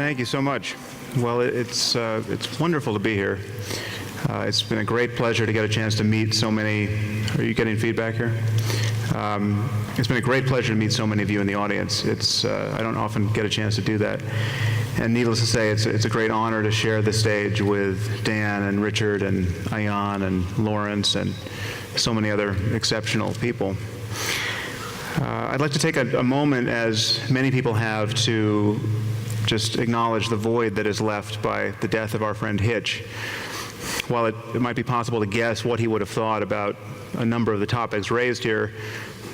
Thank you so much. Well, it's wonderful to be here. It's been a great pleasure to get a chance to meet so many. Are you getting feedback here? It's been a great pleasure to meet so many of you in the audience. I don't often get a chance to do that. And needless to say, it's a great honor to share the stage with Dan and Richard and Ayan and Lawrence and so many other exceptional people. I'd like to take a moment, as many people have, to just acknowledge the void that is left by the death of our friend Hitch. While it might be possible to guess what he would have thought about a number of the topics raised here,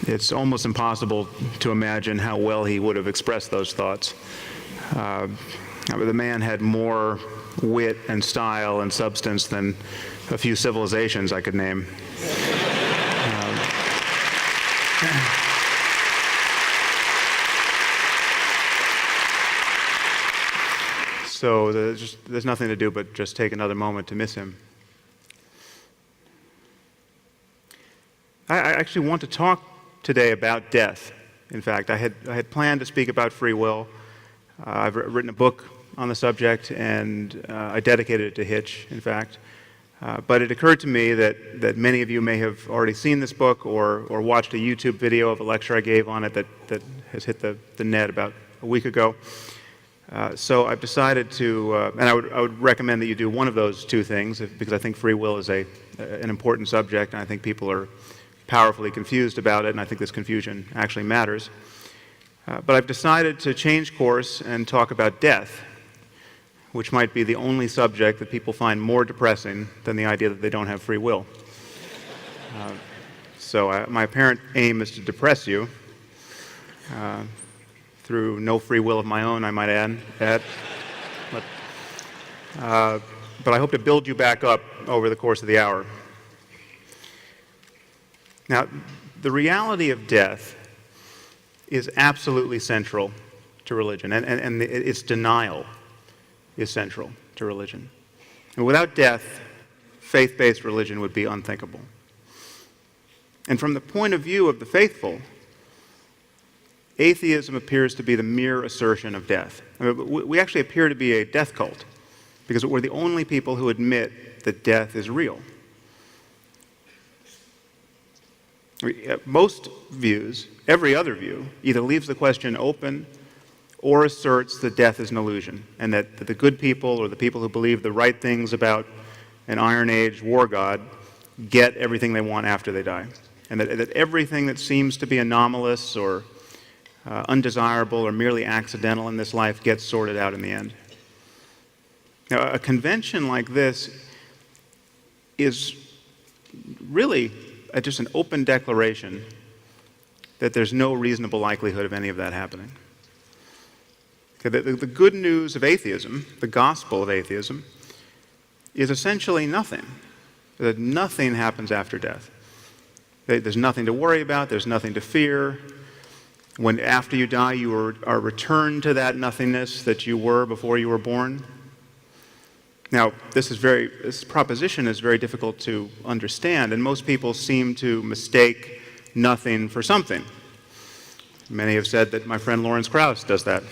it's almost impossible to imagine how well he would have expressed those thoughts. The man had more wit and style and substance than a few civilizations I could name. So there's nothing to do but just take another moment to miss him. I actually want to talk today about death. In fact, I had planned to speak about free will. I've written a book on the subject, and I dedicated it to Hitch, in fact. But it occurred to me that many of you may have already seen this book or watched a YouTube video of a lecture I gave on it that has hit the net about a week ago. So I've decided to, and I would recommend that you do one of those two things, because I think free will is an important subject, and I think people are powerfully confused about it, and I think this confusion actually matters. But I've decided to change course and talk about death, which might be the only subject that people find more depressing than the idea that they don't have free will. So my apparent aim is to depress you. Through no free will of my own, I might add. But I hope to build you back up over the course of the hour. Now, the reality of death is absolutely central to religion, and its denial is central to religion. And without death, faith-based religion would be unthinkable. And from the point of view of the faithful, atheism appears to be the mere assertion of death. I mean, we actually appear to be a death cult, because we're the only people who admit that death is real. Most views, every other view, either leaves the question open or asserts that death is an illusion, and that the good people, or the people who believe the right things about an Iron Age war god, get everything they want after they die. And that everything that seems to be anomalous or undesirable or merely accidental in this life gets sorted out in the end. Now, a convention like this is really just an open declaration that there's no reasonable likelihood of any of that happening. Okay, the good news of atheism, the gospel of atheism, is essentially nothing. That nothing happens after death. There's nothing to worry about, there's nothing to fear. When after you die, you are returned to that nothingness that you were before you were born. Now, this proposition is very difficult to understand, and most people seem to mistake nothing for something. Many have said that my friend Lawrence Krauss does that.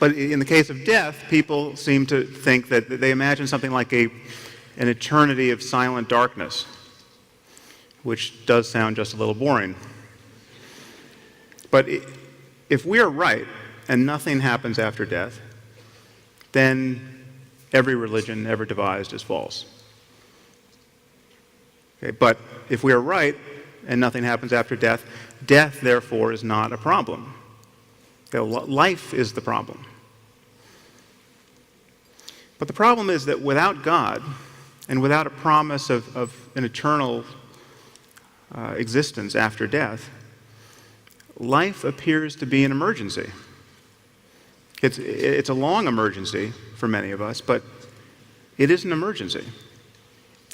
But in the case of death, people seem to think that they imagine something like an eternity of silent darkness, which does sound just a little boring. But if we are right and nothing happens after death, then every religion ever devised is false. Okay, but if we are right and nothing happens after death, death, therefore, is not a problem. Life is the problem. But the problem is that without God and without a promise of an eternal existence after death, life appears to be an emergency. It's a long emergency for many of us, but it is an emergency.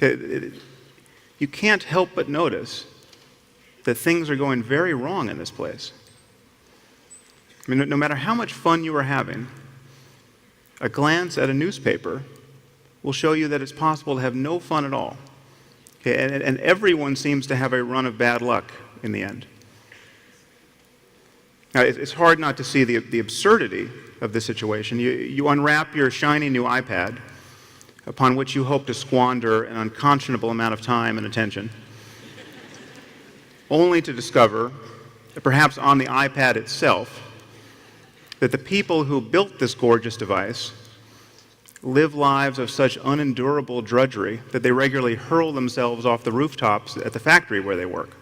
You can't help but notice that things are going very wrong in this place. I mean, no matter how much fun you are having, a glance at a newspaper will show you that it's possible to have no fun at all. Okay, and everyone seems to have a run of bad luck in the end. Now, it's hard not to see the absurdity of this situation. You unwrap your shiny new iPad, upon which you hope to squander an unconscionable amount of time and attention, only to discover that perhaps on the iPad itself, that the people who built this gorgeous device live lives of such unendurable drudgery that they regularly hurl themselves off the rooftops at the factory where they work.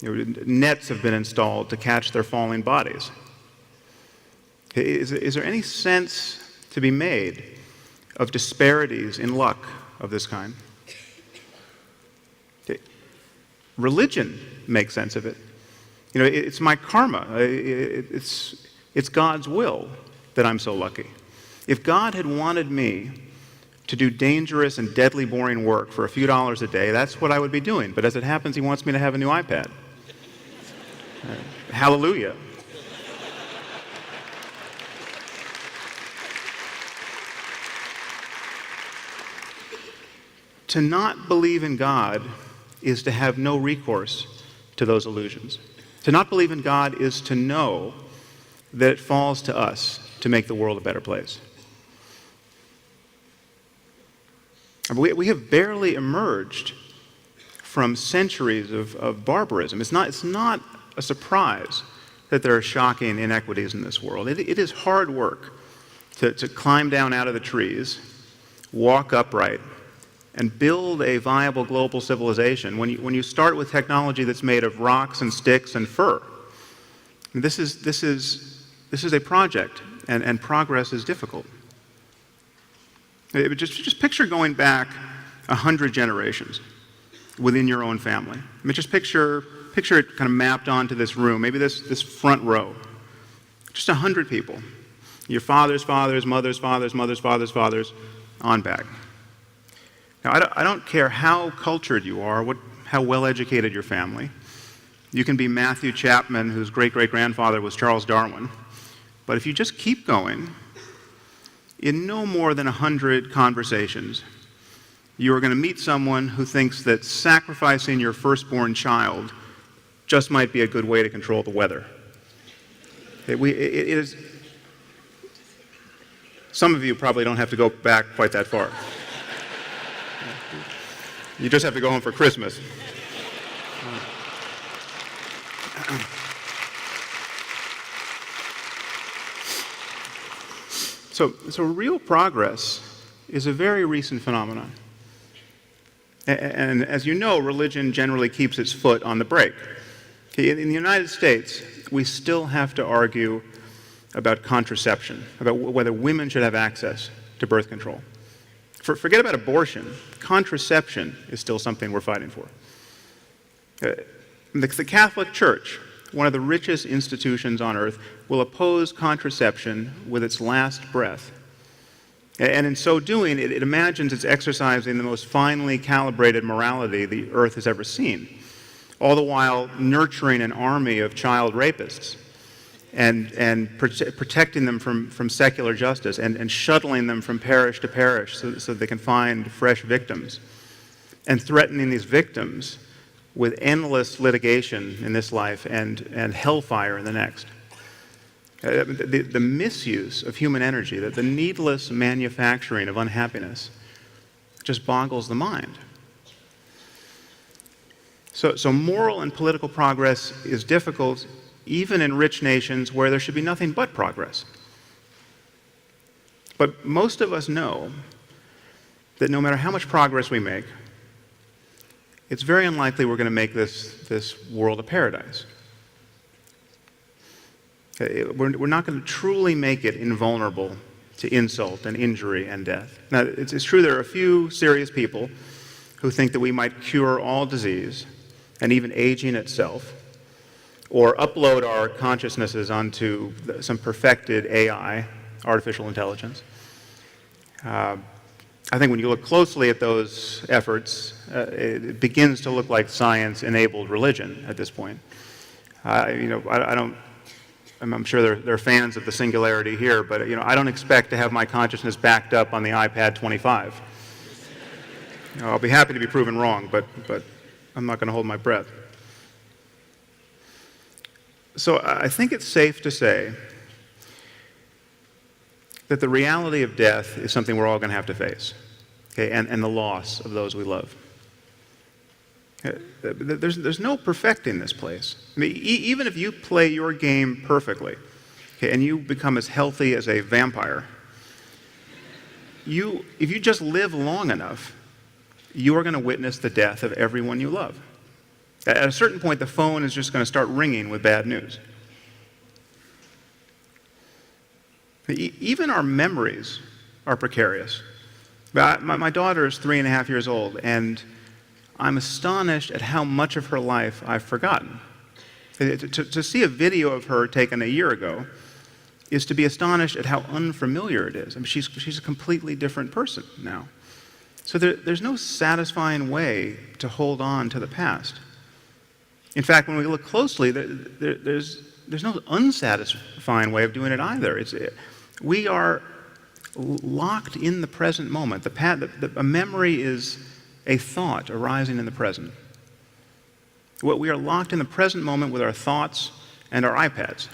Nets have been installed to catch their falling bodies. Is there any sense to be made of disparities in luck of this kind? Religion makes sense of it. It's my karma. It's God's will that I'm so lucky. If God had wanted me to do dangerous and deadly boring work for a few dollars a day, that's what I would be doing. But as it happens, he wants me to have a new iPad. Hallelujah. To not believe in God is to have no recourse to those illusions. To not believe in God is to know that it falls to us to make the world a better place. We have barely emerged from centuries of barbarism. It's not a surprise that there are shocking inequities in this world. It is hard work to climb down out of the trees, walk upright, and build a viable global civilization when you start with technology that's made of rocks and sticks and fur. This is a project, and progress is difficult. Just picture going back 100 generations within your own family. Just picture it kind of mapped onto this room, maybe this front row. Just 100 people. Your father's fathers, mother's fathers, mother's fathers' fathers, on back. Now, I don't care how cultured you are, how well-educated your family. You can be Matthew Chapman, whose great-great-grandfather was Charles Darwin. But if you just keep going, in no more than 100 conversations, you are going to meet someone who thinks that sacrificing your firstborn child just might be a good way to control the weather. It is. Some of you probably don't have to go back quite that far. You just have to go home for Christmas. So real progress is a very recent phenomenon. And as you know, religion generally keeps its foot on the brake. In the United States, we still have to argue about contraception, about whether women should have access to birth control. Forget about abortion. Contraception is still something we're fighting for. The Catholic Church, one of the richest institutions on earth, will oppose contraception with its last breath. And in so doing, it imagines it's exercising the most finely calibrated morality the earth has ever seen, all the while nurturing an army of child rapists and protecting them from secular justice and shuttling them from parish to parish so they can find fresh victims, and threatening these victims with endless litigation in this life and hellfire in the next. The misuse of human energy, the needless manufacturing of unhappiness, just boggles the mind. So moral and political progress is difficult even in rich nations where there should be nothing but progress. But most of us know that no matter how much progress we make, it's very unlikely we're going to make this world a paradise. We're not going to truly make it invulnerable to insult and injury and death. Now, it's true there are a few serious people who think that we might cure all disease and even aging itself, or upload our consciousnesses onto some perfected AI, artificial intelligence. I think when you look closely at those efforts, it begins to look like science-enabled religion at this point. I'm sure there are fans of the singularity here, but I don't expect to have my consciousness backed up on the iPad 25. I'll be happy to be proven wrong, but I'm not going to hold my breath. So I think it's safe to say that the reality of death is something we're all going to have to face, okay, and the loss of those we love. There's no perfecting this place. I mean, even if you play your game perfectly, okay, and you become as healthy as a vampire, if you just live long enough, you are going to witness the death of everyone you love. At a certain point, the phone is just going to start ringing with bad news. Even our memories are precarious. My daughter is 3.5 years old, and I'm astonished at how much of her life I've forgotten. To see a video of her taken a year ago is to be astonished at how unfamiliar it is. I mean, she's a completely different person now. So there's no satisfying way to hold on to the past. In fact, when we look closely, there's no unsatisfying way of doing it either. We are locked in the present moment. A memory is a thought arising in the present. We are locked in the present moment with our thoughts and our iPads.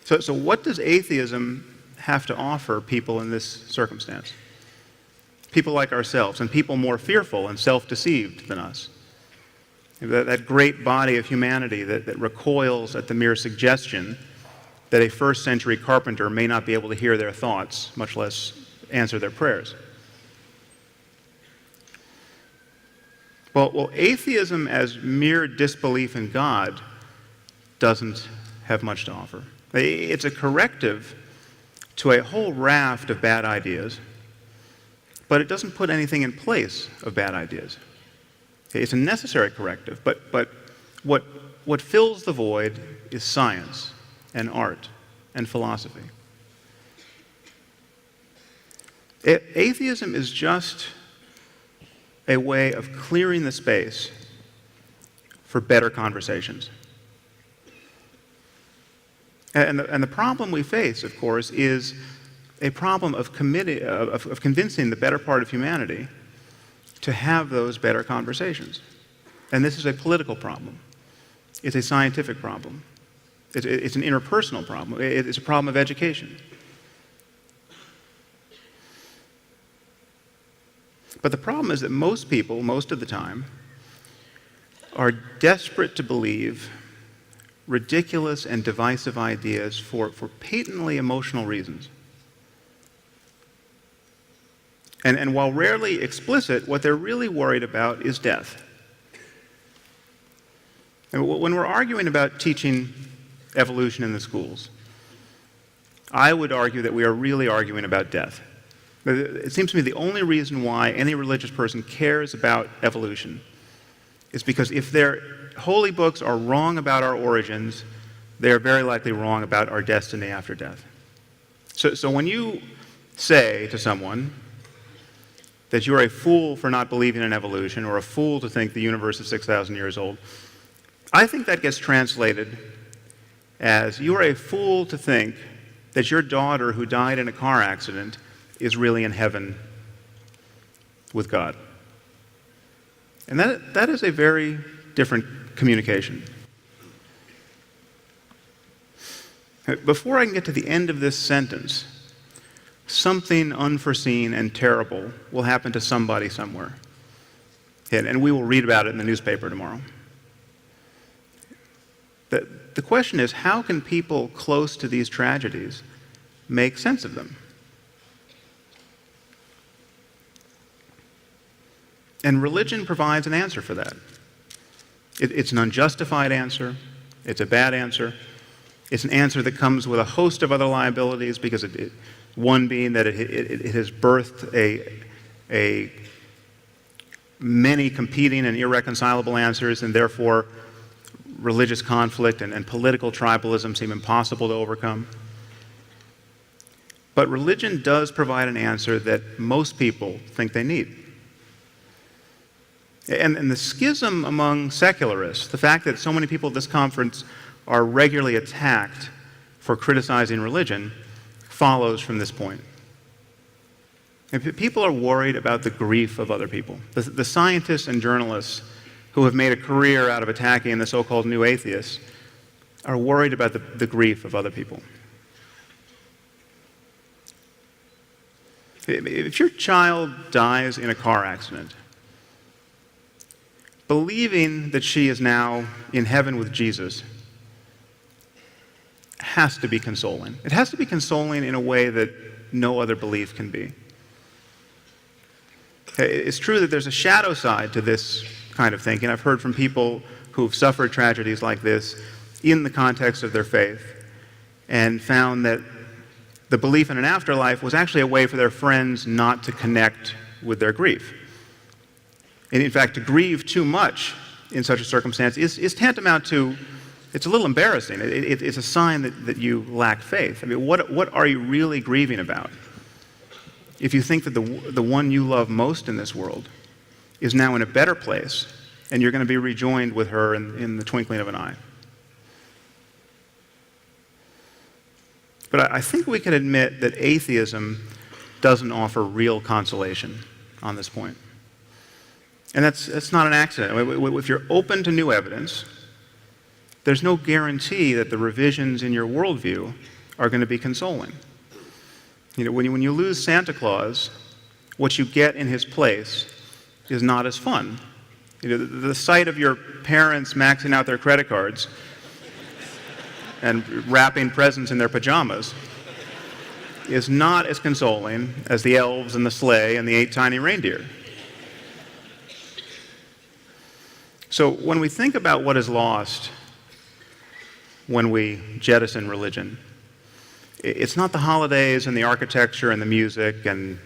So what does atheism have to offer people in this circumstance? People like ourselves, and people more fearful and self-deceived than us. That great body of humanity that recoils at the mere suggestion that a first-century carpenter may not be able to hear their thoughts, much less answer their prayers. Well, atheism as mere disbelief in God doesn't have much to offer. It's a corrective to a whole raft of bad ideas, but it doesn't put anything in place of bad ideas. It's a necessary corrective, but what fills the void is science and art and philosophy. Atheism is just a way of clearing the space for better conversations. And the problem we face, of course, is a problem of convincing the better part of humanity to have those better conversations. And this is a political problem. It's a scientific problem. It's an interpersonal problem. It's a problem of education. But the problem is that most people, most of the time, are desperate to believe ridiculous and divisive ideas for patently emotional reasons. And while rarely explicit, what they're really worried about is death. And when we're arguing about teaching evolution in the schools, I would argue that we are really arguing about death. It seems to me the only reason why any religious person cares about evolution is because if their holy books are wrong about our origins, they are very likely wrong about our destiny after death. So when you say to someone that you're a fool for not believing in evolution, or a fool to think the universe is 6,000 years old, I think that gets translated as you're a fool to think that your daughter who died in a car accident is really in heaven with God. And that is a very different communication. Before I can get to the end of this sentence, something unforeseen and terrible will happen to somebody somewhere. And we will read about it in the newspaper tomorrow. The question is, how can people close to these tragedies make sense of them? And religion provides an answer for that. It's an unjustified answer. It's a bad answer. It's an answer that comes with a host of other liabilities, because one being that it has birthed a many competing and irreconcilable answers, and therefore religious conflict and political tribalism seem impossible to overcome. But religion does provide an answer that most people think they need. And the schism among secularists, the fact that so many people at this conference are regularly attacked for criticizing religion, follows from this point. And people are worried about the grief of other people. The scientists and journalists who have made a career out of attacking the so-called new atheists are worried about the grief of other people. If your child dies in a car accident, believing that she is now in heaven with Jesus has to be consoling. It has to be consoling in a way that no other belief can be. It's true that there's a shadow side to this kind of thinking. I've heard from people who've suffered tragedies like this in the context of their faith and found that the belief in an afterlife was actually a way for their friends not to connect with their grief. And in fact, to grieve too much in such a circumstance is tantamount to, it's a little embarrassing. It's a sign that you lack faith. I mean, what are you really grieving about? If you think that the one you love most in this world is now in a better place, and you're going to be rejoined with her in the twinkling of an eye. But I think we can admit that atheism doesn't offer real consolation on this point. And that's not an accident. If you're open to new evidence, there's no guarantee that the revisions in your worldview are going to be consoling. You know, when you lose Santa Claus, what you get in his place is not as fun. You know, the sight of your parents maxing out their credit cards and wrapping presents in their pajamas is not as consoling as the elves and the sleigh and the 8 tiny reindeer. So when we think about what is lost when we jettison religion, it's not the holidays and the architecture and the music and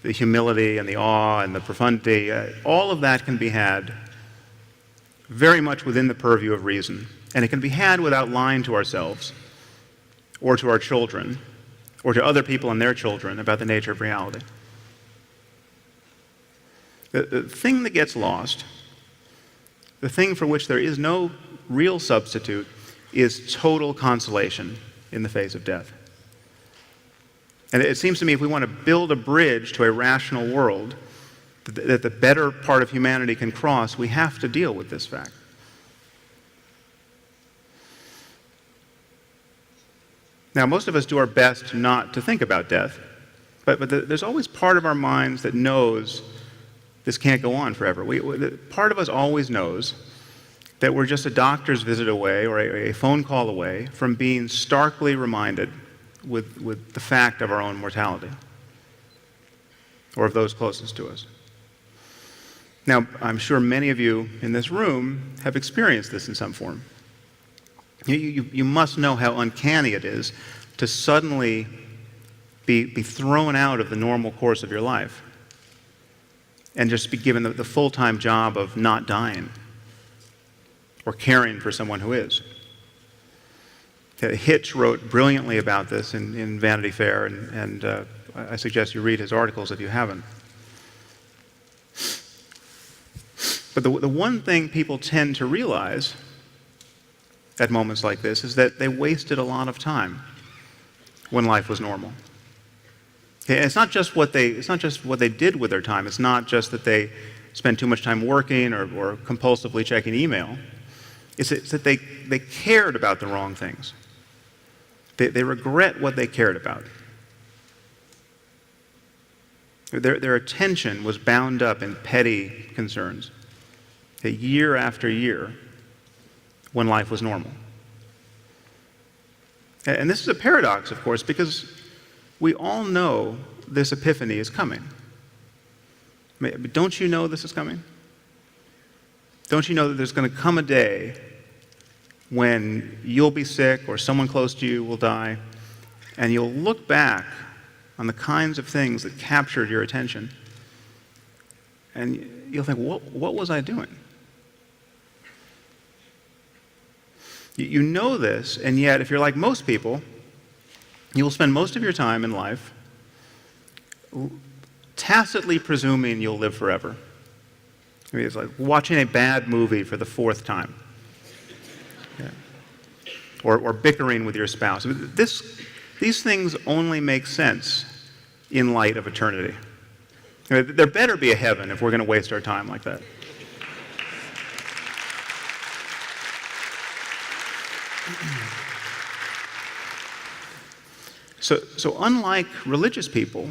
the humility and the awe and the profundity. All of that can be had very much within the purview of reason. And it can be had without lying to ourselves or to our children or to other people and their children about the nature of reality. The thing that gets lost, the thing for which there is no real substitute, is total consolation in the face of death. And it seems to me if we want to build a bridge to a rational world that the better part of humanity can cross, we have to deal with this fact. Now, most of us do our best not to think about death, but there's always part of our minds that knows this can't go on forever. Part of us always knows that we're just a doctor's visit away or a phone call away from being starkly reminded with the fact of our own mortality or of those closest to us. Now, I'm sure many of you in this room have experienced this in some form. You must know how uncanny it is to suddenly be thrown out of the normal course of your life and just be given the full-time job of not dying or caring for someone who is. Hitch wrote brilliantly about this in Vanity Fair, and I suggest you read his articles if you haven't. But the one thing people tend to realize at moments like this is that they wasted a lot of time when life was normal. Okay, it's not just what they did with their time. It's not just that they spent too much time working or compulsively checking email. It's that they cared about the wrong things. They regret what they cared about. Their attention was bound up in petty concerns, year after year, when life was normal. And this is a paradox, of course, because we all know this epiphany is coming. But don't you know this is coming? Don't you know that there's going to come a day when you'll be sick or someone close to you will die, and you'll look back on the kinds of things that captured your attention, and you'll think, what was I doing? You know this, and yet if you're like most people, you will spend most of your time in life tacitly presuming you'll live forever. I mean, it's like watching a bad movie for the 4th time. Yeah. Or bickering with your spouse. These things only make sense in light of eternity. I mean, there better be a heaven if we're going to waste our time like that. So unlike religious people,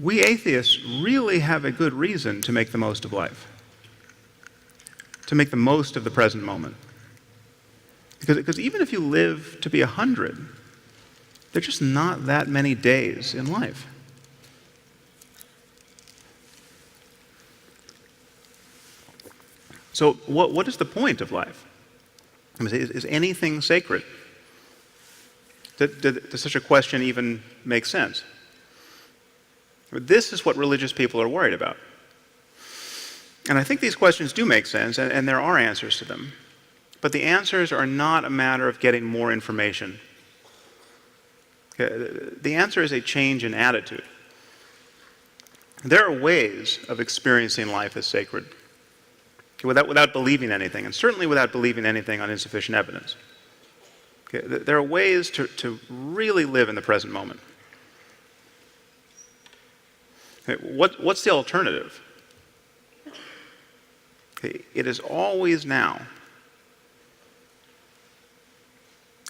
we atheists really have a good reason to make the most of life, to make the most of the present moment. Because even if you live to be 100, there are just not that many days in life. So what is the point of life? I mean, is anything sacred? Does such a question even make sense? This is what religious people are worried about. And I think these questions do make sense, and there are answers to them. But the answers are not a matter of getting more information. The answer is a change in attitude. There are ways of experiencing life as sacred without believing anything, and certainly without believing anything on insufficient evidence. There are ways to really live in the present moment. What's the alternative? It is always now.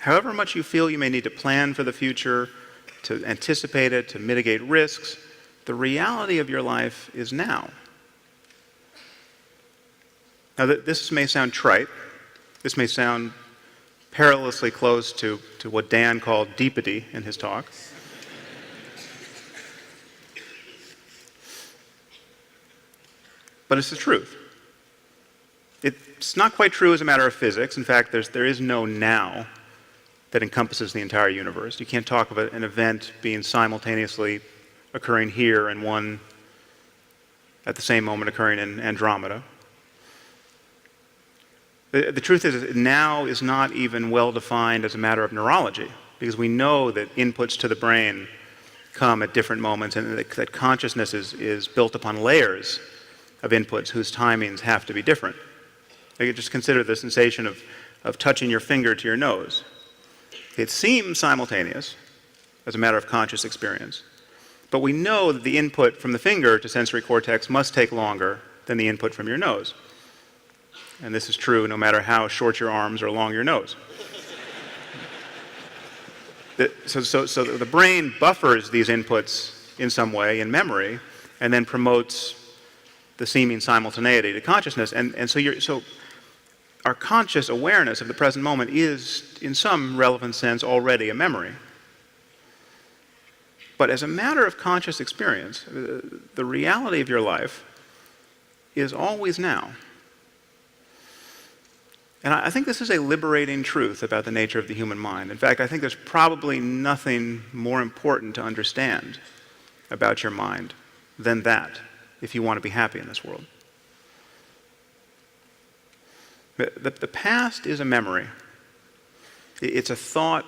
However much you feel you may need to plan for the future, to anticipate it, to mitigate risks, the reality of your life is now. Now, this may sound trite. This may sound perilously close to what Dan called deepity in his talk. But it's the truth. It's not quite true as a matter of physics. In fact, there is no now that encompasses the entire universe. You can't talk of an event being simultaneously occurring here and one at the same moment occurring in Andromeda. The truth is, now is not even well defined as a matter of neurology, because we know that inputs to the brain come at different moments, and that consciousness is built upon layers of inputs whose timings have to be different. You just consider the sensation of touching your finger to your nose. It seems simultaneous as a matter of conscious experience, but we know that the input from the finger to sensory cortex must take longer than the input from your nose. And this is true no matter how short your arms or long your nose. So the brain buffers these inputs in some way in memory and then promotes the seeming simultaneity to consciousness. And so our conscious awareness of the present moment is, in some relevant sense, already a memory. But as a matter of conscious experience, the reality of your life is always now. And I think this is a liberating truth about the nature of the human mind. In fact, I think there's probably nothing more important to understand about your mind than that, if you want to be happy in this world. The past is a memory. It's a thought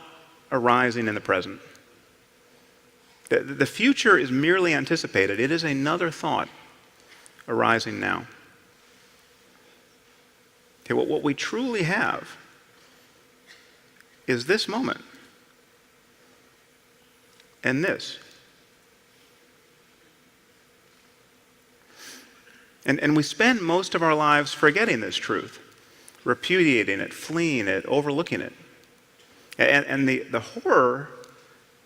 arising in the present. The future is merely anticipated. It is another thought arising now. Okay, what we truly have is this moment and this. And we spend most of our lives forgetting this truth, repudiating it, fleeing it, overlooking it. And the horror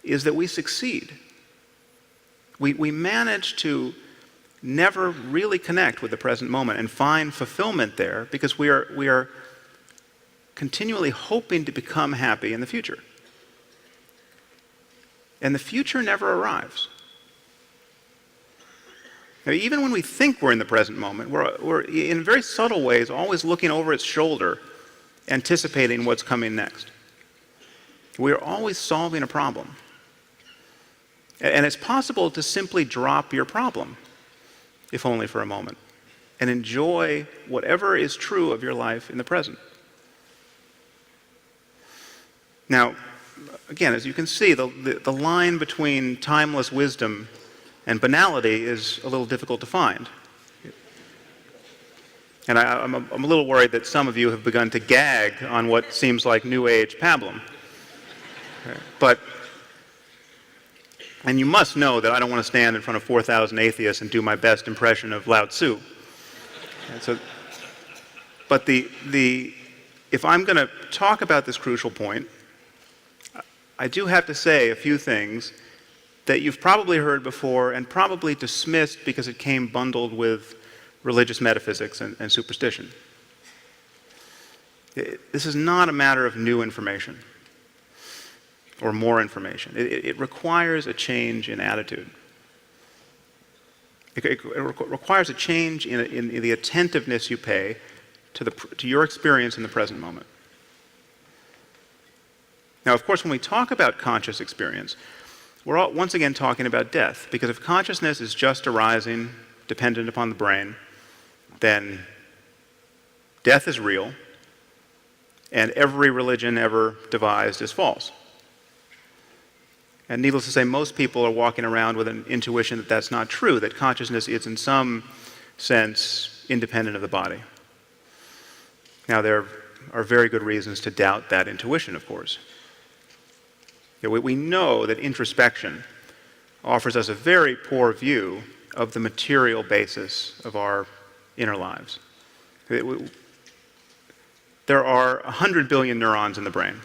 is that we succeed. We manage to never really connect with the present moment and find fulfillment there because we are continually hoping to become happy in the future. And the future never arrives. Now, even when we think we're in the present moment, we're in very subtle ways always looking over its shoulder, anticipating what's coming next. We are always solving a problem. And it's possible to simply drop your problem, if only for a moment, and enjoy whatever is true of your life in the present. Now, again, as you can see, the line between timeless wisdom and banality is a little difficult to find. And I'm a little worried that some of you have begun to gag on what seems like New Age pablum. And you must know that I don't want to stand in front of 4,000 atheists and do my best impression of Lao Tzu. But if I'm going to talk about this crucial point, I do have to say a few things that you've probably heard before and probably dismissed because it came bundled with religious metaphysics and superstition. This is not a matter of new information or more information. It requires a change in attitude. It requires a change in the attentiveness you pay to your experience in the present moment. Now, of course, when we talk about conscious experience, we're once again talking about death, because if consciousness is just arising, dependent upon the brain, then death is real, and every religion ever devised is false. And needless to say, most people are walking around with an intuition that that's not true, that consciousness is in some sense independent of the body. Now, there are very good reasons to doubt that intuition, of course. We know that introspection offers us a very poor view of the material basis of our inner lives. There are 100 billion neurons in the brain.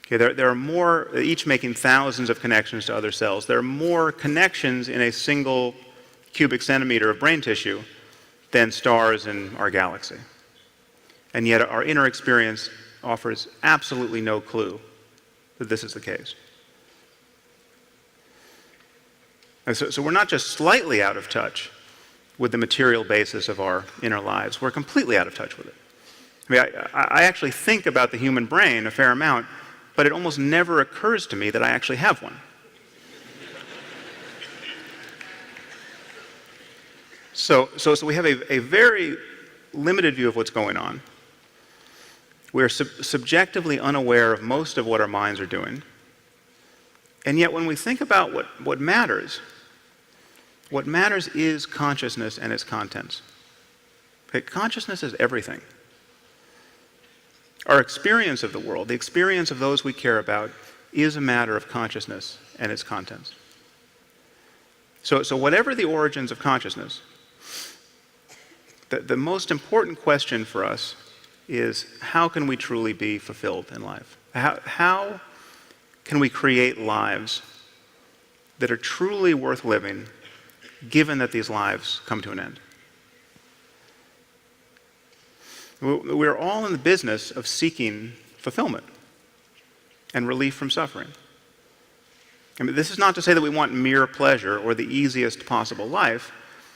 Okay, there are more, each making thousands of connections to other cells. There are more connections in a single cubic centimeter of brain tissue than stars in our galaxy. And yet our inner experience offers absolutely no clue that this is the case. And so we're not just slightly out of touch with the material basis of our inner lives, we're completely out of touch with it. I mean, I actually think about the human brain a fair amount, but it almost never occurs to me that I actually have one. So we have a very limited view of what's going on. We're subjectively unaware of most of what our minds are doing. And yet when we think about what matters is consciousness and its contents. Okay, consciousness is everything. Our experience of the world, the experience of those we care about, is a matter of consciousness and its contents. So whatever the origins of consciousness, the most important question for us is, how can we truly be fulfilled in life? How can we create lives that are truly worth living, given that these lives come to an end? We're all in the business of seeking fulfillment and relief from suffering. I mean, this is not to say that we want mere pleasure or the easiest possible life.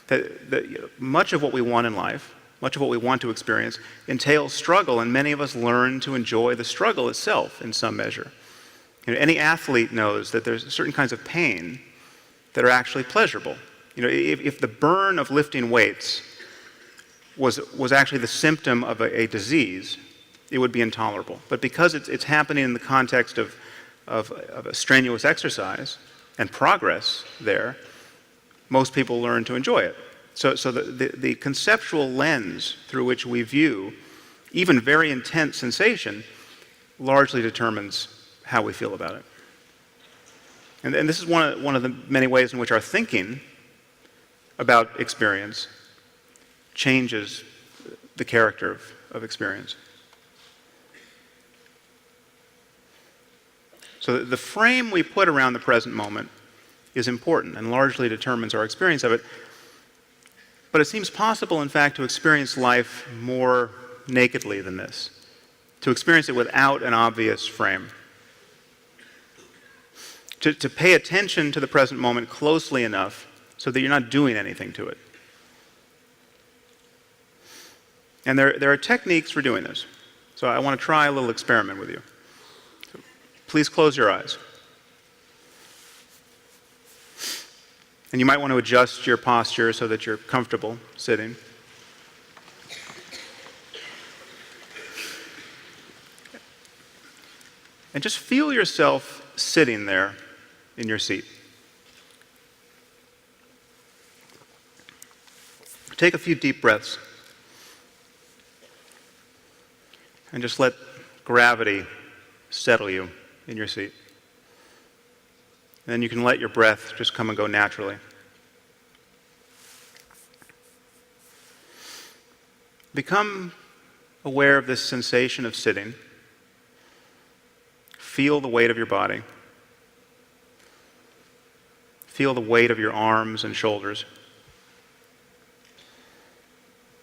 That much of what we want in life, much of what we want to experience, entails struggle, and many of us learn to enjoy the struggle itself in some measure. Any athlete knows that there's certain kinds of pain that are actually pleasurable. If the burn of lifting weights was actually the symptom of a disease, it would be intolerable. But because it's happening in the context of a strenuous exercise and progress there, most people learn to enjoy it. So the conceptual lens through which we view even very intense sensation largely determines how we feel about it. And this is one of the many ways in which our thinking about experience changes the character of experience. So the frame we put around the present moment is important and largely determines our experience of it. But it seems possible, in fact, to experience life more nakedly than this, to experience it without an obvious frame. To pay attention to the present moment closely enough so that you're not doing anything to it. And there are techniques for doing this. So I want to try a little experiment with you. So please close your eyes. And you might want to adjust your posture so that you're comfortable sitting. And just feel yourself sitting there in your seat. Take a few deep breaths. And just let gravity settle you in your seat. And then you can let your breath just come and go naturally. Become aware of this sensation of sitting. feel the weight of your body. Feel the weight of your arms and shoulders.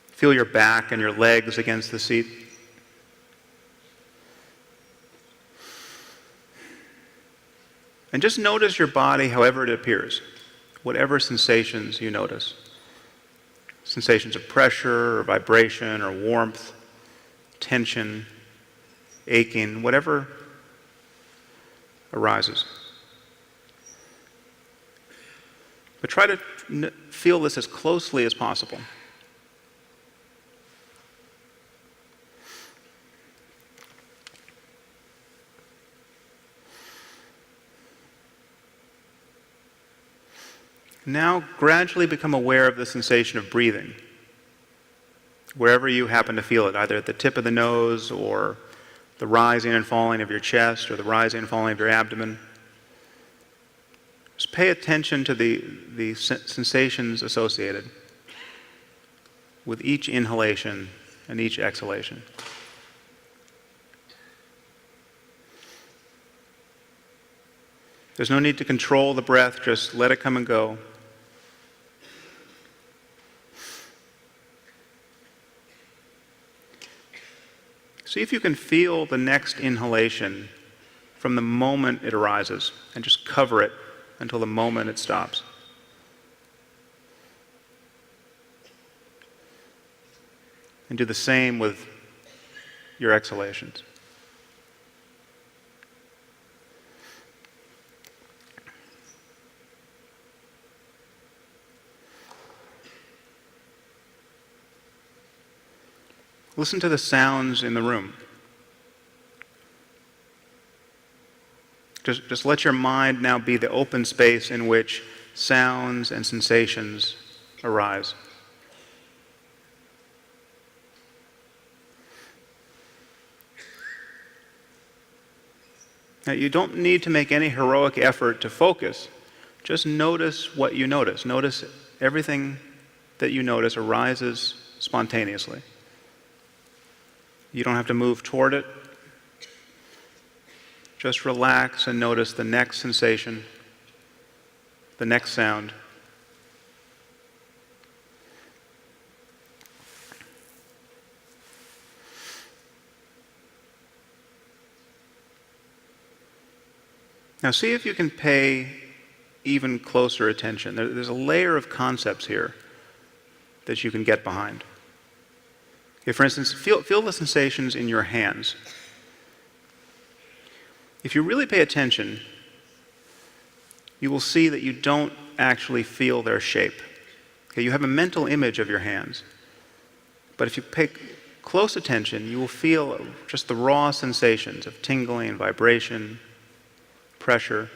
Feel your back and your legs against the seat. And just notice your body however it appears, whatever sensations you notice. Sensations of pressure or vibration or warmth, tension, aching, whatever arises. But try to feel this as closely as possible. Now gradually become aware of the sensation of breathing, wherever you happen to feel it, either at the tip of the nose or the rising and falling of your chest or the rising and falling of your abdomen. Just pay attention to the sensations associated with each inhalation and each exhalation. There's no need to control the breath, just let it come and go. See if you can feel the next inhalation from the moment it arises, and just cover it until the moment it stops. And do the same with your exhalations. Listen to the sounds in the room. Just let your mind now be the open space in which sounds and sensations arise. Now, you don't need to make any heroic effort to focus. Just notice what you notice. Notice everything that you notice arises spontaneously. You don't have to move toward it. Just relax and notice the next sensation, the next sound. Now see if you can pay even closer attention. There's a layer of concepts here that you can get behind. Okay, for instance, feel the sensations in your hands. If you really pay attention, you will see that you don't actually feel their shape. Okay, you have a mental image of your hands. But if you pay close attention, you will feel just the raw sensations of tingling, vibration, pressure,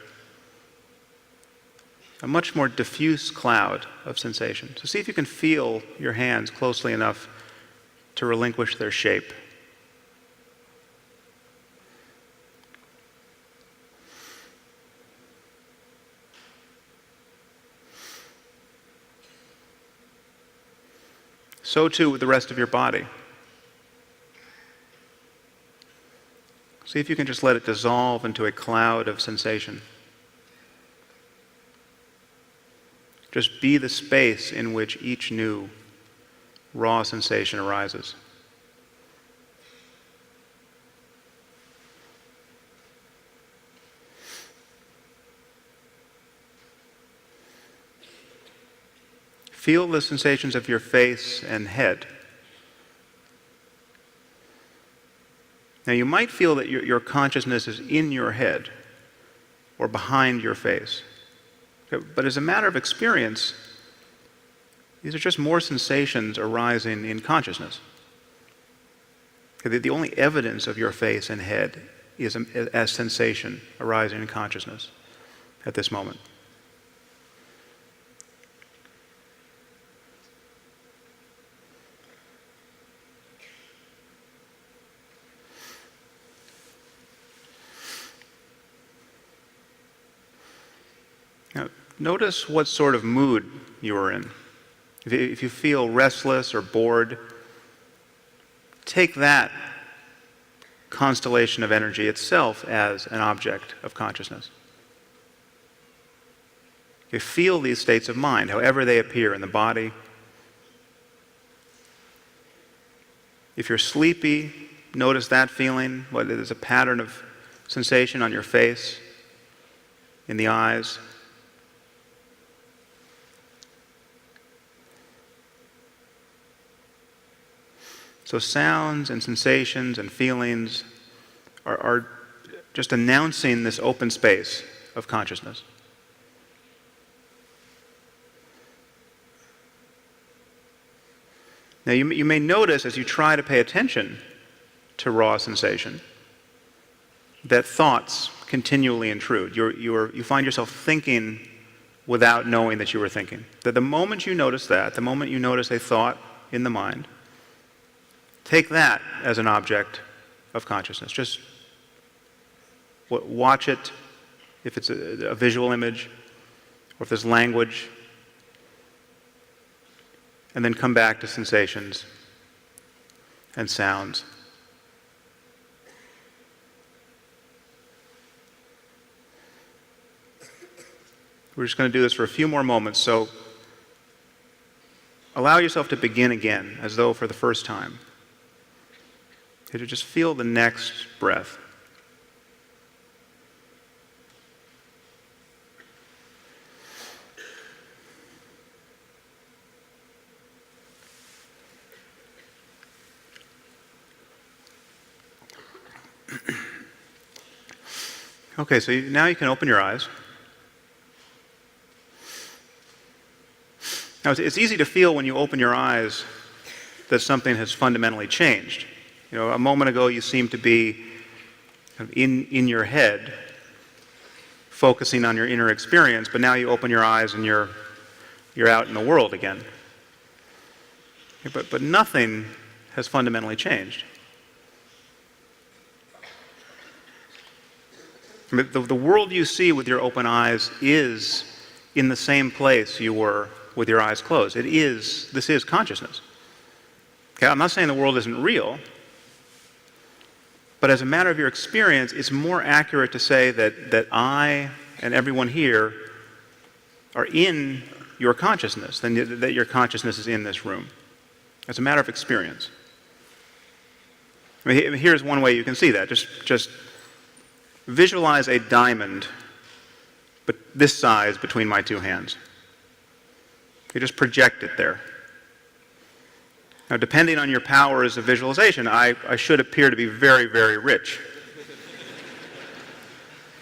a much more diffuse cloud of sensation. So see if you can feel your hands closely enough to relinquish their shape. So too with the rest of your body. See if you can just let it dissolve into a cloud of sensation. Just be the space in which each new raw sensation arises. Feel the sensations of your face and head. Now you might feel that your consciousness is in your head or behind your face. But as a matter of experience, these are just more sensations arising in consciousness. The only evidence of your face and head is as sensation arising in consciousness at this moment. Now, notice what sort of mood you are in. If you feel restless or bored, take that constellation of energy itself as an object of consciousness. You feel these states of mind, however they appear in the body. If you're sleepy, notice that feeling, whether there's a pattern of sensation on your face, in the eyes. So sounds and sensations and feelings are just announcing this open space of consciousness. Now you may notice as you try to pay attention to raw sensation that thoughts continually intrude. You find yourself thinking without knowing that you were thinking. That the moment you notice that, the moment you notice a thought in the mind, take that as an object of consciousness. Just watch it, if it's a visual image, or if there's language, and then come back to sensations and sounds. We're just going to do this for a few more moments, so allow yourself to begin again, as though for the first time. To just feel the next breath. Okay, so now you can open your eyes. Now, it's easy to feel when you open your eyes that something has fundamentally changed. You know, a moment ago you seemed to be kind of in your head, focusing on your inner experience, but now you open your eyes and you're out in the world again. But nothing has fundamentally changed. I mean, the world you see with your open eyes is in the same place you were with your eyes closed. This is consciousness. Okay, I'm not saying the world isn't real, but as a matter of your experience, it's more accurate to say that I and everyone here are in your consciousness than that your consciousness is in this room. As a matter of experience. I mean, here's one way you can see that. Just visualize a diamond, but this size between my two hands. You just project it there. Now, depending on your powers of visualization, I should appear to be very, very rich.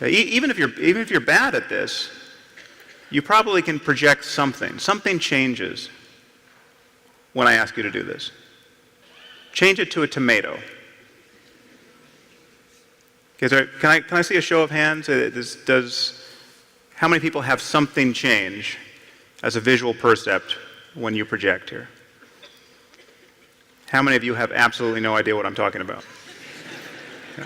Even if you're bad at this, you probably can project something. Something changes when I ask you to do this. Change it to a tomato. Okay, so can I see a show of hands? How many people have something change as a visual percept when you project here? How many of you have absolutely no idea what I'm talking about? Yeah.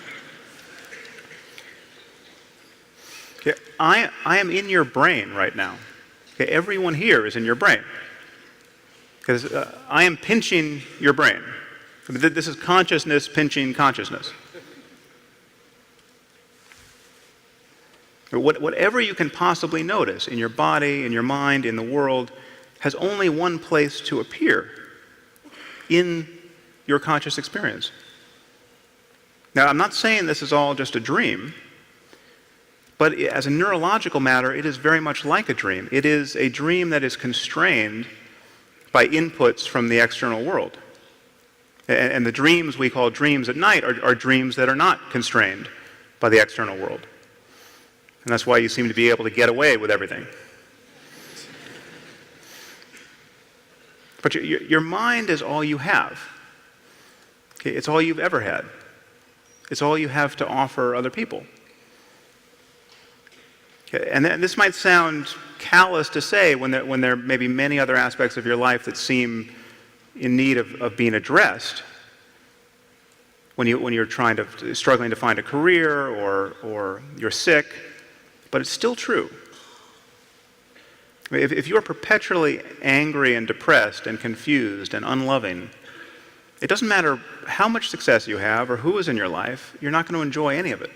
Okay, I am in your brain right now. Okay, everyone here is in your brain. Because I am pinching your brain. I mean, this is consciousness pinching consciousness. Whatever you can possibly notice in your body, in your mind, in the world, has only one place to appear: in your conscious experience. Now, I'm not saying this is all just a dream, but as a neurological matter, it is very much like a dream. It is a dream that is constrained by inputs from the external world. And the dreams we call dreams at night are dreams that are not constrained by the external world. And that's why you seem to be able to get away with everything. But your mind is all you have. Okay, it's all you've ever had. It's all you have to offer other people. Okay, and this might sound callous to say when there may be many other aspects of your life that seem in need of being addressed. When you're struggling to find a career or you're sick. But it's still true. If you're perpetually angry and depressed and confused and unloving, It doesn't matter how much success you have or who is in your life, you're not going to enjoy any of it.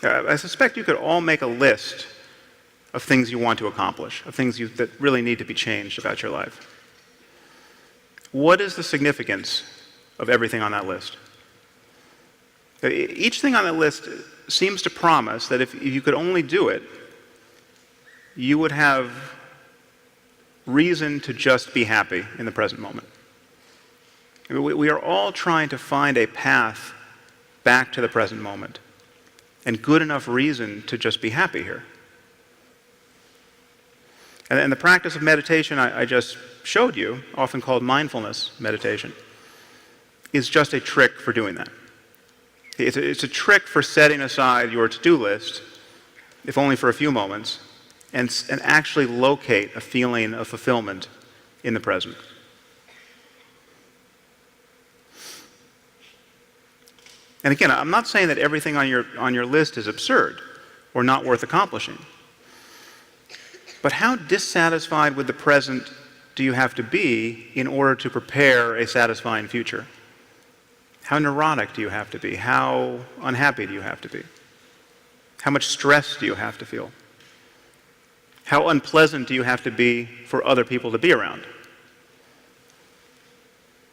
I suspect you could all make a list of things you want to accomplish, of things that really need to be changed about your life. What is the significance of everything on that list? Each thing on that list seems to promise that if you could only do it, you would have reason to just be happy in the present moment. We are all trying to find a path back to the present moment and good enough reason to just be happy here. And the practice of meditation I just showed you, often called mindfulness meditation, is just a trick for doing that. It's a trick for setting aside your to-do list, if only for a few moments, and actually locate a feeling of fulfillment in the present. And again, I'm not saying that everything on your list is absurd or not worth accomplishing. But how dissatisfied with the present do you have to be in order to prepare a satisfying future? How neurotic do you have to be? How unhappy do you have to be? How much stress do you have to feel? How unpleasant do you have to be for other people to be around?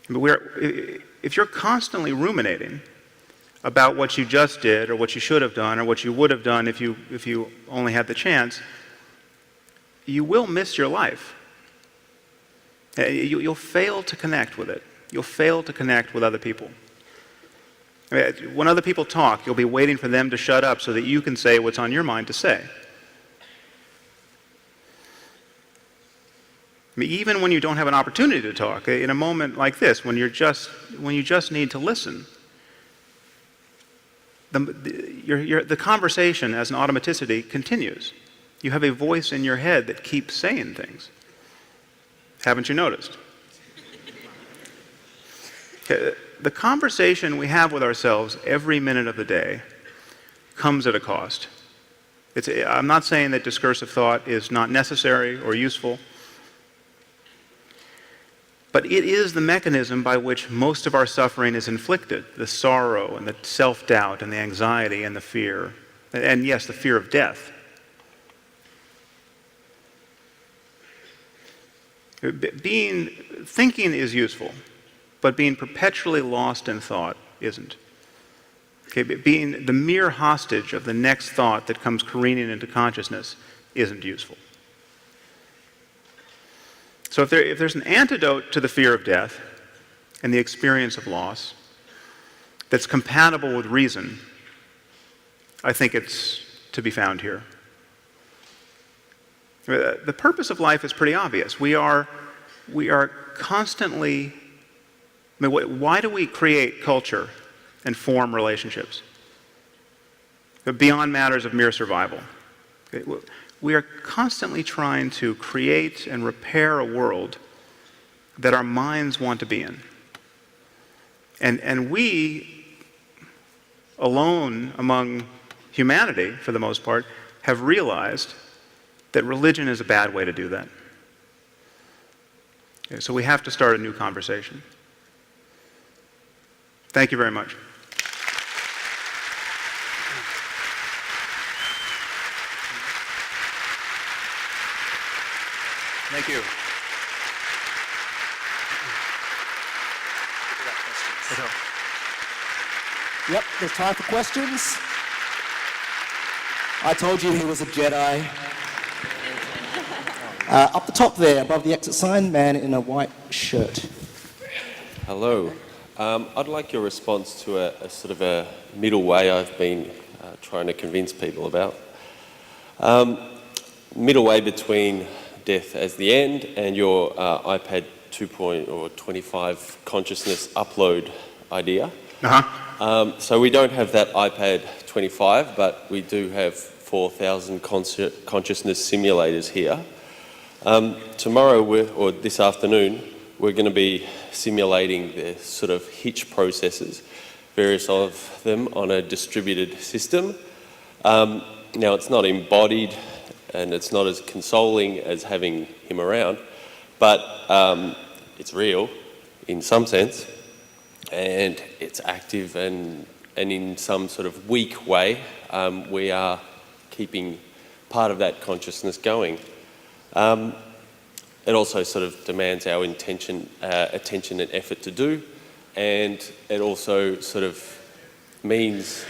If you're constantly ruminating about what you just did or what you should have done or what you would have done if you only had the chance, you will miss your life. You'll fail to connect with it. You'll fail to connect with other people. When other people talk, you'll be waiting for them to shut up so that you can say what's on your mind to say. Even when you don't have an opportunity to talk, in a moment like this, when you just need to listen, the conversation as an automaticity continues. You have a voice in your head that keeps saying things. Haven't you noticed? The conversation we have with ourselves every minute of the day comes at a cost. I'm not saying that discursive thought is not necessary or useful, but it is the mechanism by which most of our suffering is inflicted, the sorrow and the self-doubt and the anxiety and the fear, and yes, the fear of death. Thinking is useful, but being perpetually lost in thought isn't. Being the mere hostage of the next thought that comes careening into consciousness isn't useful. So if there's an antidote to the fear of death and the experience of loss that's compatible with reason, I think it's to be found here. The purpose of life is pretty obvious. We are constantly, why do we create culture and form relationships? Beyond matters of mere survival. We are constantly trying to create and repair a world that our minds want to be in. And we, alone among humanity, for the most part, have realized that religion is a bad way to do that. So we have to start a new conversation. Thank you very much. Thank you. Yep, there's time for questions. I told you he was a Jedi. Up the top there, above the exit sign, man in a white shirt. Hello. I'd like your response to a sort of a middle way I've been trying to convince people about. Middle way between death as the end and your iPad 2.25 consciousness upload idea. So we don't have that iPad 25, but we do have 4,000 consciousness simulators here. Tomorrow, or this afternoon, we're going to be simulating the sort of hitch processes, various of them on a distributed system. Now, it's not embodied and it's not as consoling as having him around, but it's real. in some sense, and it's active, and in some sort of weak way, we are keeping part of that consciousness going. It also sort of demands our attention and effort to do, and it also sort of means...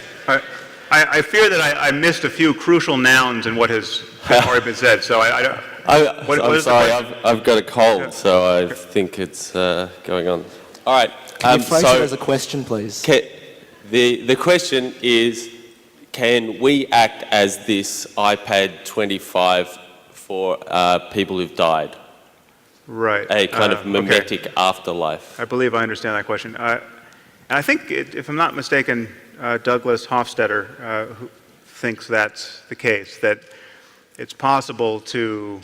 I fear that I missed a few crucial nouns in what has already been said, so I'm sorry, I've got a cold, so I think it's going on. All right. Can you phrase it as a question, please? The question is, can we act as this iPad 25 for people who've died? Right. A kind of mimetic afterlife. I believe I understand that question. And I think, if I'm not mistaken, Douglas Hofstadter who thinks that's the case, that it's possible to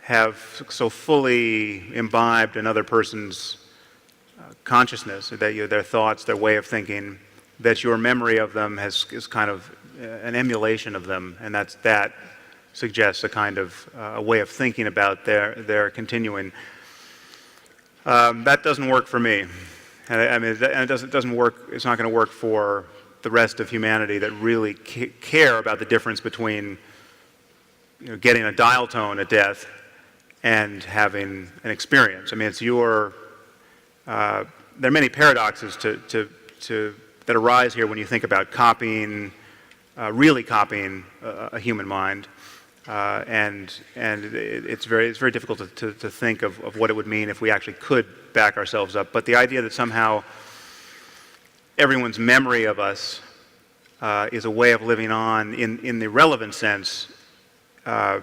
have so fully imbibed another person's consciousness, that their thoughts, their way of thinking, that your memory of them is kind of an emulation of them, and that suggests a kind of a way of thinking about their continuing. That doesn't work for me. And I mean, it doesn't work. It's not going to work for the rest of humanity that really care about the difference between getting a dial tone at death and having an experience. I mean, it's your. There are many paradoxes that arise here when you think about copying, really copying a human mind, and it's very difficult to think of what it would mean if we actually could back ourselves up. But the idea that somehow everyone's memory of us is a way of living on in the relevant sense, I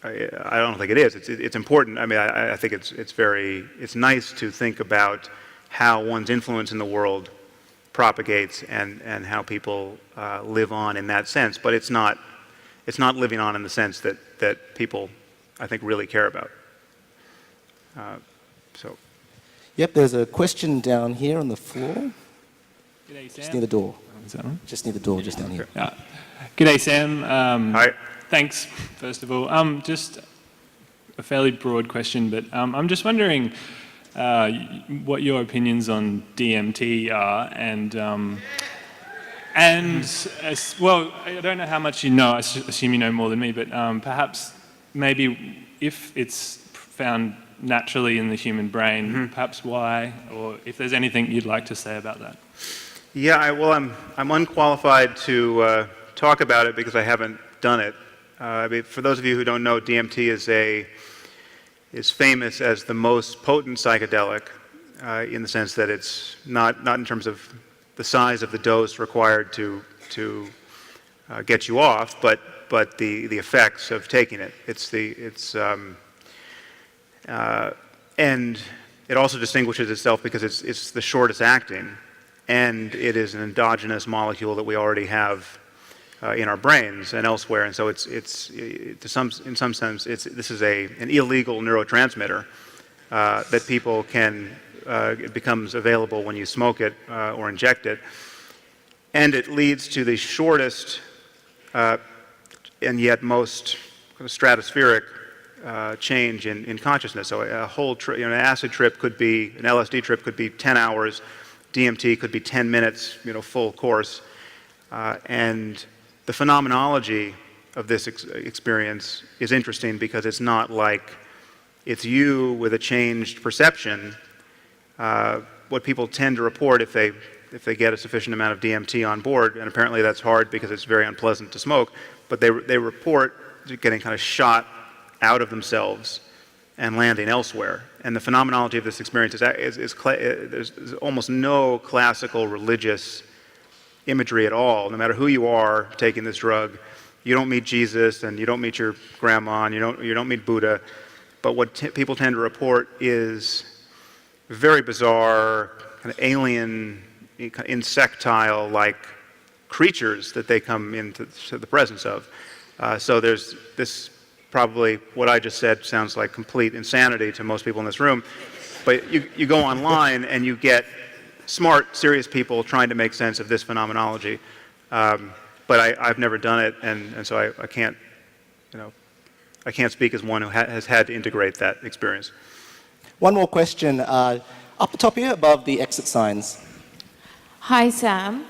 don't think it is. It's important. I mean, I think it's nice to think about how one's influence in the world propagates and how people live on in that sense. But it's not living on in the sense that people, I think, really care about. Yep, there's a question down here on the floor. G'day, Sam. Just near the door. Is that on? Just near the door, just down here. G'day, Sam. Hi. Thanks, first of all. Just a fairly broad question, but I'm just wondering what your opinions on DMT are, and well, I don't know how much you know. I assume you know more than me, but perhaps maybe if it's found naturally in the human brain, perhaps why, or if there's anything you'd like to say about that. Yeah, well, I'm unqualified to talk about it because I haven't done it. I mean, for those of you who don't know, DMT is famous as the most potent psychedelic in the sense that it's not in terms of the size of the dose required to get you off, but the effects of taking it. And it also distinguishes itself because it's the shortest acting, and it is an endogenous molecule that we already have in our brains and elsewhere. And so in some sense, this is an illegal neurotransmitter that people can. It becomes available when you smoke it or inject it, and it leads to the shortest and yet most stratospheric change in consciousness. So a whole an acid trip could be, an LSD trip could be 10 hours, DMT could be 10 minutes, full course, and the phenomenology of this experience is interesting because it's not like it's you with a changed perception. What people tend to report if they get a sufficient amount of DMT on board, and apparently that's hard because it's very unpleasant to smoke, but they report getting kind of shot out of themselves and landing elsewhere. And the phenomenology of this experience there's almost no classical religious imagery at all. No matter who you are taking this drug, you don't meet Jesus and you don't meet your grandma and you don't meet Buddha. But what people tend to report is very bizarre, kind of alien, insectile-like creatures that they come into the presence of. So there's this, probably what I just said sounds like complete insanity to most people in this room, but you go online and you get smart, serious people trying to make sense of this phenomenology. But I've never done it, and so I can't speak as one who has had to integrate that experience. One more question. Up top here, above the exit signs. Hi, Sam.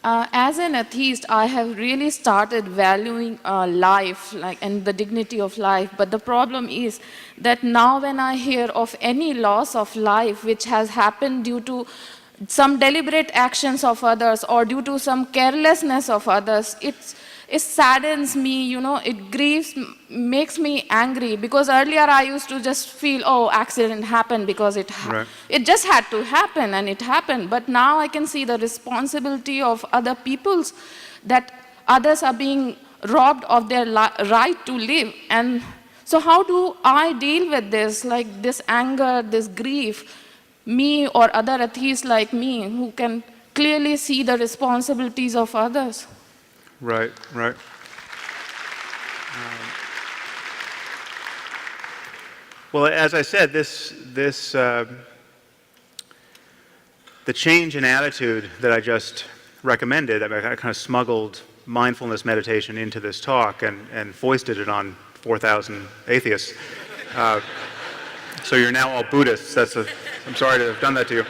As an atheist, I have really started valuing life and the dignity of life. But the problem is that now when I hear of any loss of life which has happened due to some deliberate actions of others or due to some carelessness of others, it saddens me, it grieves, makes me angry, because earlier I used to just feel, oh, accident happened because it just had to happen, and it happened. But now I can see the responsibility of other people's, that others are being robbed of their right to live. And so how do I deal with this, like this anger, this grief, me or other atheists like me who can clearly see the responsibilities of others? Right, right. Well, as I said, the change in attitude that I just recommended, I kind of smuggled mindfulness meditation into this talk and foisted it on 4,000 atheists. So you're now all Buddhists. I'm sorry to have done that to you.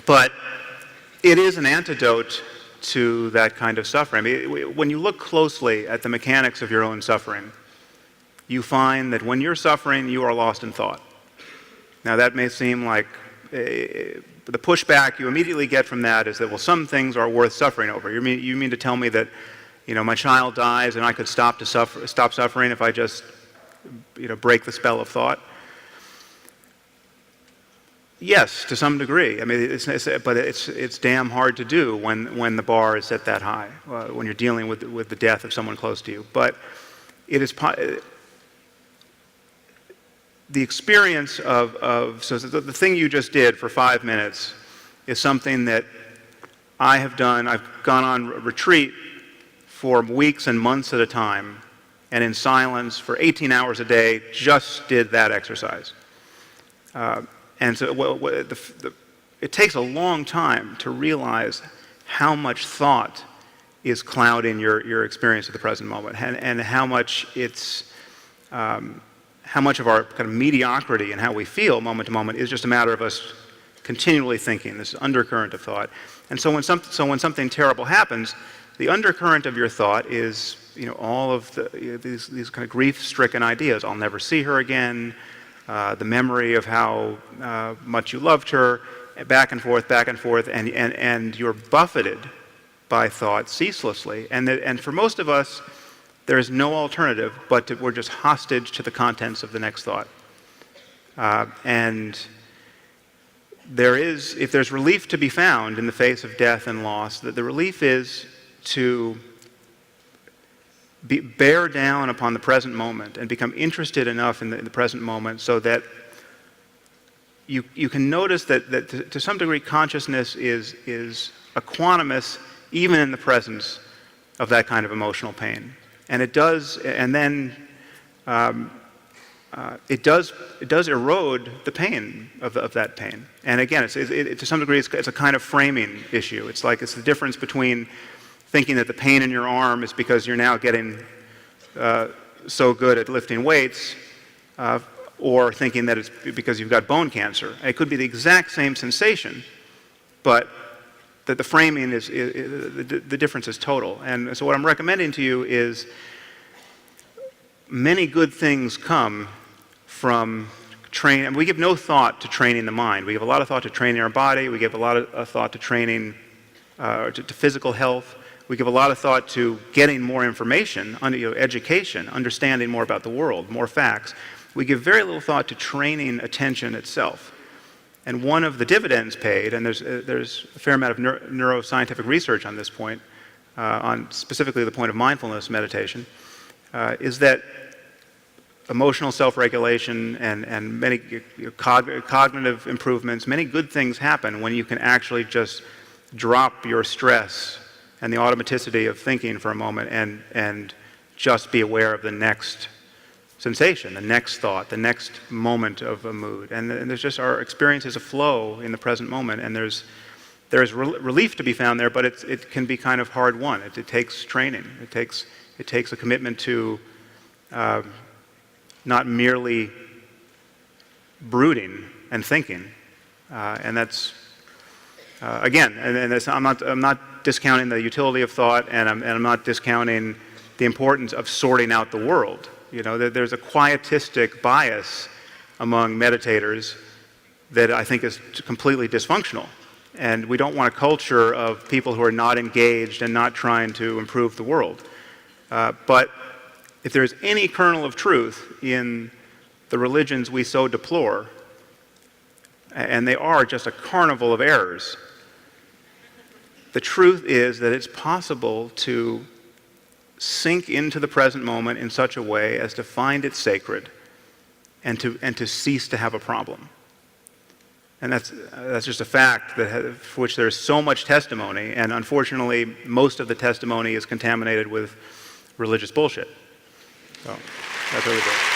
But it is an antidote to that kind of suffering. I mean, when you look closely at the mechanics of your own suffering, you find that when you're suffering, you are lost in thought. Now, that may seem like the pushback you immediately get from that is that, well, some things are worth suffering over. You mean to tell me that, my child dies and I could stop suffering if I just, break the spell of thought? Yes, to some degree. I mean, but it's damn hard to do when the bar is set that high, when you're dealing with the death of someone close to you. But it is the experience so the thing you just did for 5 minutes is something that I have done. I've gone on retreat for weeks and months at a time, and in silence for 18 hours a day, just did that exercise. And so it takes a long time to realize how much thought is clouding your experience of the present moment, and how much how much of our kind of mediocrity and how we feel moment to moment is just a matter of us continually thinking, this undercurrent of thought. And so when something terrible happens, the undercurrent of your thought is all of these kind of grief-stricken ideas. I'll never see her again. The memory of how much you loved her, back and forth, and you're buffeted by thought ceaselessly. And for most of us, there is no alternative but we're just hostage to the contents of the next thought. And if there's relief to be found in the face of death and loss, the relief is to bear down upon the present moment and become interested enough in the present moment so that you can notice that to some degree consciousness is equanimous even in the presence of that kind of emotional pain. And it does erode the pain of that pain. And again, to some degree, it's a kind of framing issue. It's the difference between thinking that the pain in your arm is because you're now getting so good at lifting weights, or thinking that it's because you've got bone cancer. It could be the exact same sensation, but that the framing the difference is total. And so what I'm recommending to you is many good things come from training. And we give no thought to training the mind. We give a lot of thought to training our body. We give a lot of thought to training to physical health. We give a lot of thought to getting more information, education, understanding more about the world, more facts. We give very little thought to training attention itself. And one of the dividends paid, and there's a fair amount of neuroscientific research on this point, on specifically the point of mindfulness meditation, is that emotional self-regulation and many cognitive improvements, many good things happen when you can actually just drop your stress and the automaticity of thinking for a moment and just be aware of the next sensation, the next thought, the next moment of a mood. And there's just our experience is a flow in the present moment, and there's relief to be found there, but it can be kind of hard won. It takes training. It takes a commitment to not merely brooding and thinking. And that's, again, and that's, I'm not discounting the utility of thought, and I'm not discounting the importance of sorting out the world. You know, there's a quietistic bias among meditators that I think is completely dysfunctional. And we don't want a culture of people who are not engaged and not trying to improve the world. But if there's any kernel of truth in the religions we so deplore, and they are just a carnival of errors, the truth is that it's possible to sink into the present moment in such a way as to find it sacred and to cease to have a problem. And that's just a fact for which there's so much testimony, and unfortunately, most of the testimony is contaminated with religious bullshit. So, that's really good.